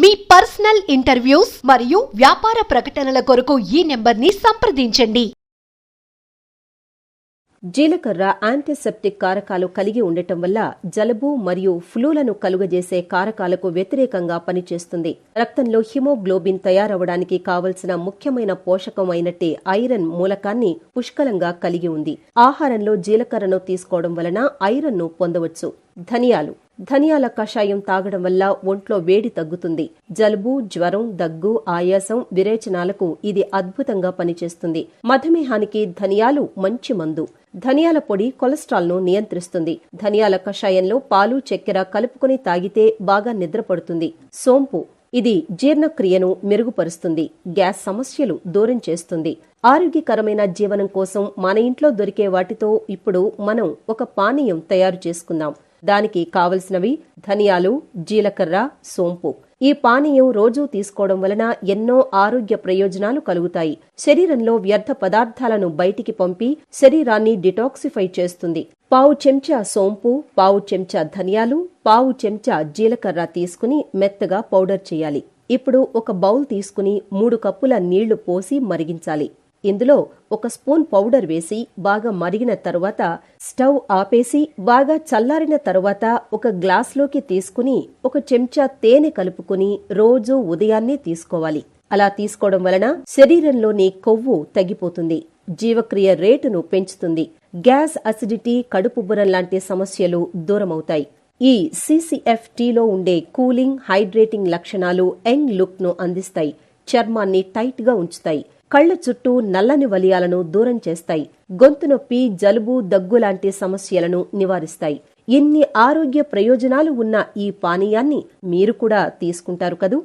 మీ personal interviews మరియు వ్యాపార ప్రకటనల కొరకు ఈ నెంబర్ని సంప్రదించండి. జీలకర్ర యాంటీసెప్టిక్ కారకాలు కలిగి ఉండటం వల్ల జలుబు మరియు ఫ్లూలను కలుగజేసే కారకాలకు వ్యతిరేకంగా పనిచేస్తుంది. రక్తంలో హిమోగ్లోబిన్ తయారవడానికి కావలసిన ముఖ్యమైన పోషకం అయినట్టే ఐరన్ మూలకాన్ని పుష్కలంగా కలిగి ఉంది. ఆహారంలో జీలకర్రను తీసుకోవడం వలన ఐరన్ ను పొందవచ్చు. ధనియాల కషాయం తాగడం వల్ల ఒంట్లో వేడి తగ్గుతుంది. జలుబు, జ్వరం, దగ్గు, ఆయాసం, విరేచనాలకు ఇది అద్భుతంగా పనిచేస్తుంది. మధుమేహానికి ధనియాలు మంచి మందు. ధనియాల పొడి కొలెస్ట్రాల్ ను నియంత్రిస్తుంది. ధనియాల కషాయంలో పాలు, చక్కెర కలుపుకొని తాగితే బాగా నిద్రపడుతుంది. సోంపు ఇది జీర్ణక్రియను మెరుగుపరుస్తుంది. గ్యాస్ సమస్యలు దూరం చేస్తుంది. ఆరోగ్యకరమైన జీవనం కోసం మన ఇంట్లో దొరికే వాటితో ఇప్పుడు మనం ఒక పానీయం తయారు చేసుకుందాం. దానికి కావలసినవి ధనియాలు, జీలకర్ర, సోంపు. ఈ పానీయం రోజూ తీసుకోవడం వలన ఎన్నో ఆరోగ్య ప్రయోజనాలు కలుగుతాయి. శరీరంలో వ్యర్థ పదార్థాలను బయటికి పంపి శరీరాన్ని డిటాక్సిఫై చేస్తుంది. పావు చెంచా సోంపు, పావు చెంచా ధనియాలు, పావు చెంచా జీలకర్ర తీసుకుని మెత్తగా పౌడర్ చేయాలి. ఇప్పుడు ఒక బౌల్ తీసుకుని 3 కప్పుల నీళ్లు పోసి మరిగించాలి. ఇందులో 1 స్పూన్ పౌడర్ వేసి బాగా మరిగిన తరువాత స్టవ్ ఆపేసి బాగా చల్లారిన తరువాత ఒక గ్లాస్లోకి తీసుకుని 1 చెంచా తేనె కలుపుకుని రోజూ ఉదయాన్నే తీసుకోవాలి. అలా తీసుకోవడం వలన శరీరంలోని కొవ్వు తగ్గిపోతుంది. జీవక్రియ రేటును పెంచుతుంది. గ్యాస్, అసిడిటీ, కడుపుబ్బరం లాంటి సమస్యలు దూరమవుతాయి. ఈ CCF టీలో ఉండే కూలింగ్, హైడ్రేటింగ్ లక్షణాలు యంగ్ లుక్ ను అందిస్తాయి. చర్మాన్ని టైట్ గా ఉంచుతాయి. కళ్ల చుట్టూ నల్లని వలయాలను దూరం చేస్తాయి. గొంతు నొప్పి, జలుబు, దగ్గు లాంటి సమస్యలను నివారిస్తాయి. ఇన్ని ఆరోగ్య ప్రయోజనాలు ఉన్న ఈ పానీయాన్ని మీరు కూడా తీసుకుంటారు కదూ.